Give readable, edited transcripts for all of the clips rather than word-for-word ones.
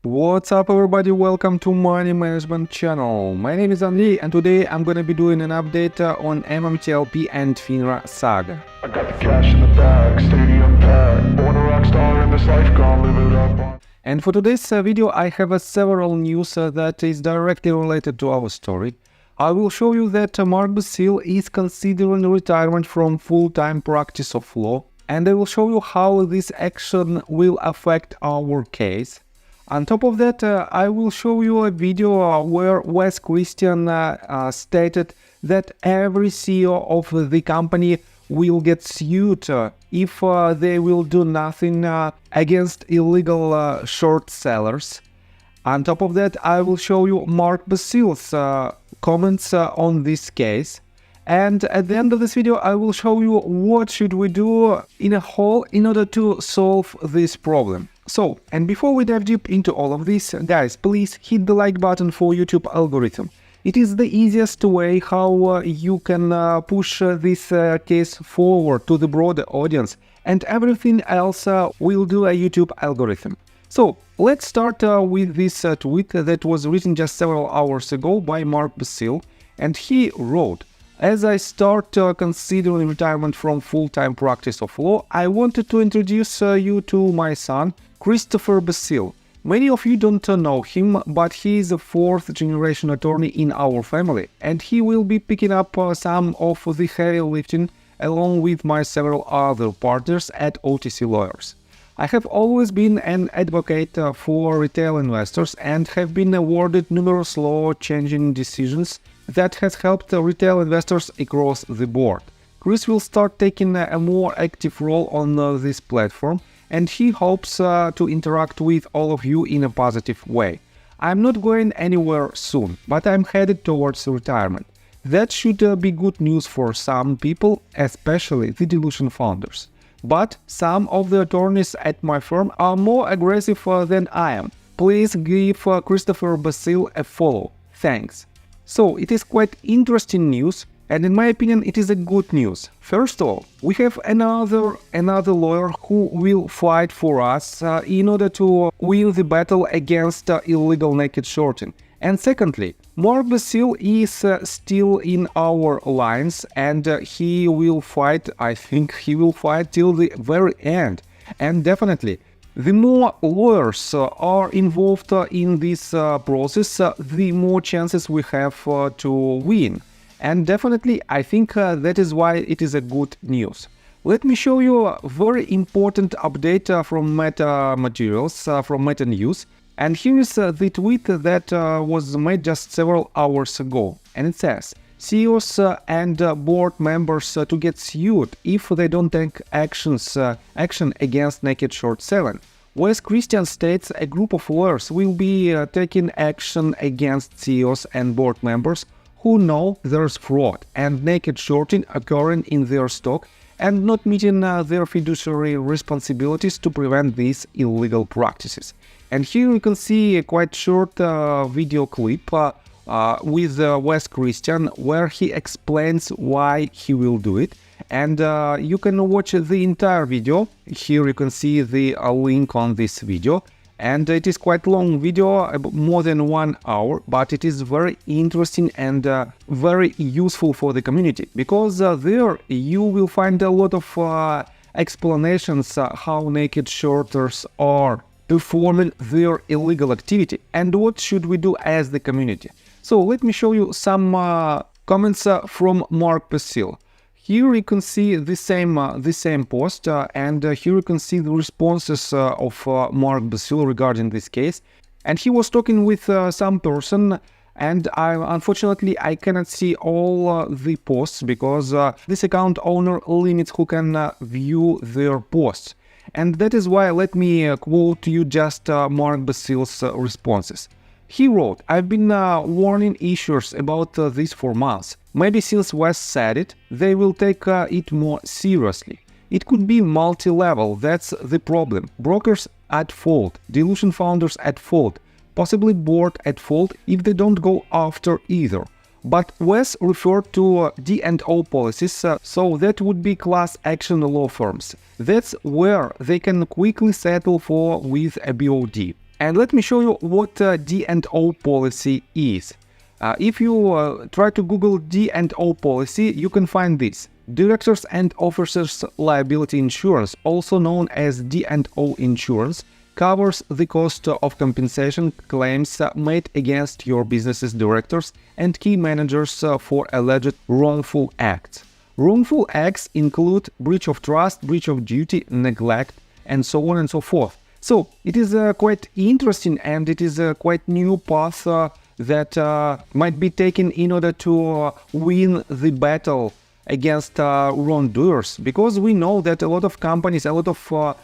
What's up everybody, welcome to Money Management channel. My name is Andrei and today I'm gonna be doing an update on MMTLP and FINRA saga. I got the cash in the bag, stadium packed, born a rock star in this life, gonna live it up. And for today's video I have several news that is directly related to our story. I will show you that Mark Basile is considering retirement from full-time practice of law, and I will show you how this action will affect our case. On top of that, I will show you a video where Wes Christian stated that every CEO of the company will get sued if they will do nothing against illegal short sellers. On top of that, I will show you Mark Basile's comments on this case. And at the end of this video, I will show you what should we do in a whole in order to solve this problem. So, and before we dive deep into all of this, guys, please hit the like button for YouTube algorithm. It is the easiest way how you can push this case forward to the broader audience, and everything else will do a YouTube algorithm. So, let's start with this tweet that was written just several hours ago by Mark Basile, and he wrote, "As I start considering retirement from full-time practice of law, I wanted to introduce you to my son, Christopher Basile. Many of you don't know him, but he is a fourth-generation attorney in our family, and he will be picking up some of the heavy lifting along with my several other partners at OTC Lawyers. I have always been an advocate for retail investors and have been awarded numerous law-changing decisions that has helped retail investors across the board. Chris will start taking a more active role on this platform, and he hopes to interact with all of you in a positive way. I'm not going anywhere soon, but I'm headed towards retirement. That should be good news for some people, especially the dilution founders. But some of the attorneys at my firm are more aggressive than I am. Please give Christopher Basile a follow. Thanks." So, it is quite interesting news, and in my opinion it is a good news. First of all, we have another lawyer who will fight for us in order to win the battle against illegal naked shorting. And secondly, Mark Basile is still in our lines, and he will fight, I think he will fight till the very end. And definitely, the more lawyers are involved in this process, the more chances we have to win. And definitely, I think that is why it is a good news. Let me show you a very important update from Meta Materials, from Meta News. And here is the tweet that was made just several hours ago. And it says, "CEOs and board members to get sued if they don't take action against naked short selling. Wes Christian states a group of lawyers will be taking action against CEOs and board members who know there's fraud and naked shorting occurring in their stock and not meeting their fiduciary responsibilities to prevent these illegal practices." And here you can see a quite short video clip with Wes Christian where he explains why he will do it. And you can watch the entire video. Here you can see the link on this video. And it is quite long video, more than 1 hour, but it is very interesting and very useful for the community, because there you will find a lot of explanations how naked shorters are performing their illegal activity and what should we do as the community. So let me show you some comments from Mark Basile. Here you can see the same post, and here you can see the responses of Mark Basile regarding this case. And he was talking with some person, and unfortunately I cannot see all the posts because this account owner limits who can view their posts. And that is why let me quote you just Mark Basile's responses. He wrote, "I've been warning issuers about this for months. Maybe since Wes said it, they will take it more seriously. It could be multi-level, that's the problem. Brokers at fault, dilution founders at fault, possibly board at fault if they don't go after either. But Wes referred to D&O policies, so that would be class action law firms. That's where they can quickly settle for with a BOD. And let me show you what D&O policy is. If you try to Google D&O policy, you can find this. Directors and Officers Liability Insurance, also known as D&O insurance, covers the cost of compensation claims made against your business's directors and key managers for alleged wrongful acts. Wrongful acts include breach of trust, breach of duty, neglect, and so on and so forth. So it is quite interesting, and it is a quite new path that might be taken in order to win the battle against wrongdoers, because we know that a lot of companies, a lot of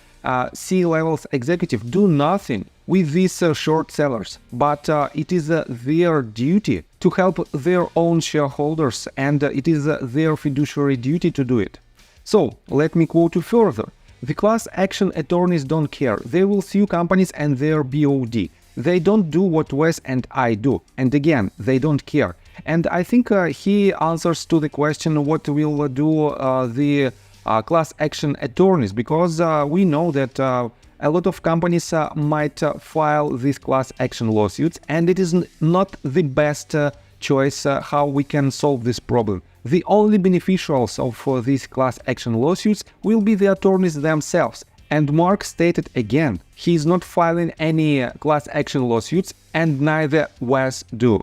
C-level executives do nothing with these short sellers, but it is their duty to help their own shareholders, and it is their fiduciary duty to do it. So let me quote you further. The class action attorneys don't care. They will sue companies and their BOD. They don't do what Wes and I do. And again, they don't care. And I think he answers to the question what will do the class action attorneys, because we know that a lot of companies might file these class action lawsuits, and it is not the best choice how we can solve this problem. The only beneficiaries of these class action lawsuits will be the attorneys themselves. And Mark stated again, he is not filing any class action lawsuits, and neither Wes do.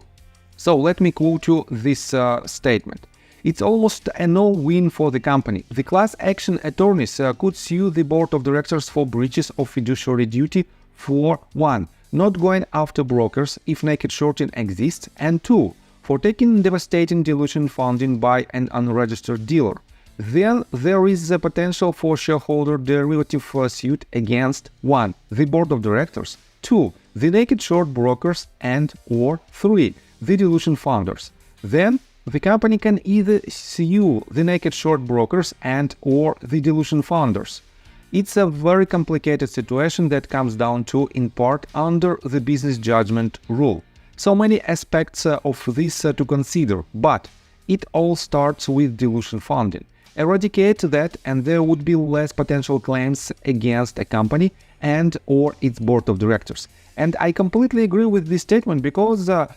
So let me quote you this statement. It's almost a no-win for the company. The class action attorneys could sue the board of directors for breaches of fiduciary duty for 1. Not going after brokers if naked shorting exists, and 2. For taking devastating dilution funding by an unregistered dealer. Then there is a potential for shareholder derivative suit against 1. The board of directors, 2. The naked short brokers, and or 3. The dilution funders. Then the company can either sue the naked short brokers and or the dilution funders. It's a very complicated situation that comes down to, in part, under the business judgment rule. So many aspects of this to consider, but it all starts with dilution funding. Eradicate that and there would be less potential claims against a company and or its board of directors. And I completely agree with this statement, because a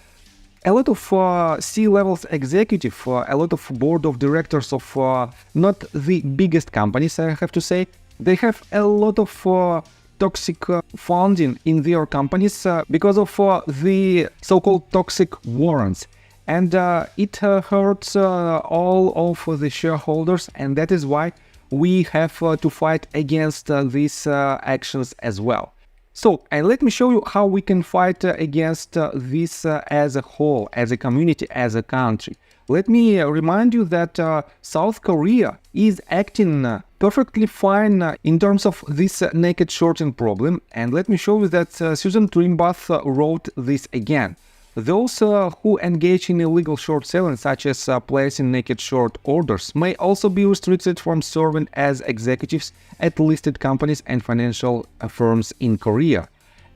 lot of C-level executives, a lot of board of directors of not the biggest companies, I have to say, they have a lot of toxic funding in their companies because of the so-called toxic warrants. And it hurts all of the shareholders, and that is why we have to fight against these actions as well. So, and let me show you how we can fight against this as a whole, as a community, as a country. Let me remind you that South Korea is acting perfectly fine in terms of this naked shorting problem. And let me show you that Susan Trimbath wrote this again. Those who engage in illegal short selling, such as placing naked short orders, may also be restricted from serving as executives at listed companies and financial firms in Korea.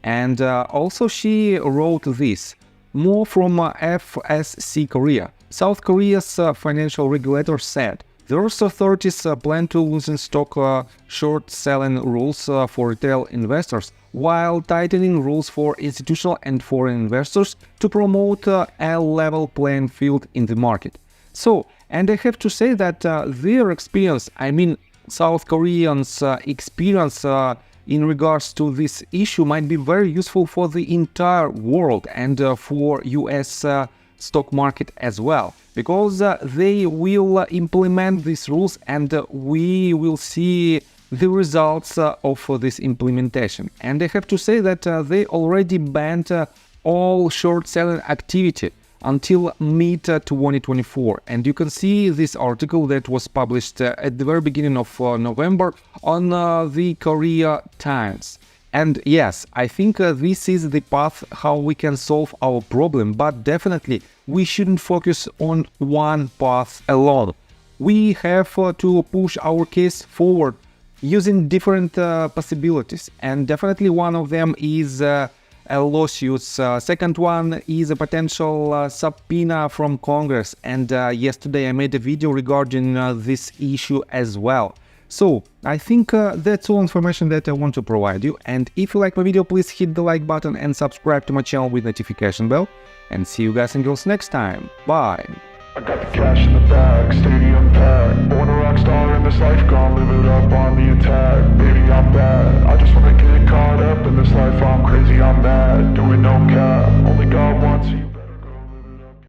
And also she wrote this, more from FSC Korea. South Korea's financial regulator said, those authorities plan to loosen stock short selling rules for retail investors, while tightening rules for institutional and foreign investors to promote a level playing field in the market. So, and I have to say that their experience, I mean South Koreans' experience in regards to this issue might be very useful for the entire world and for US stock market as well, because they will implement these rules and we will see the results of this implementation. And I have to say that they already banned all short selling activity until mid-2024. And you can see this article that was published at the very beginning of November on the Korea Times. And yes, I think this is the path how we can solve our problem, but definitely we shouldn't focus on one path alone. We have to push our case forward using different possibilities, and definitely one of them is lawsuits. Second one is a potential subpoena from Congress, and yesterday I made a video regarding this issue as well. So, I think that's all information that I want to provide you, and if you like my video, please hit the like button and subscribe to my channel with notification bell, and see you guys and girls next time. Bye! I got the cash in the bag, stadium packed. Born a rock star in this life, gone live it up on the attack. Baby, I'm bad, I just wanna get caught up in this life. I'm crazy, I'm mad, doing no cap. Only God wants you.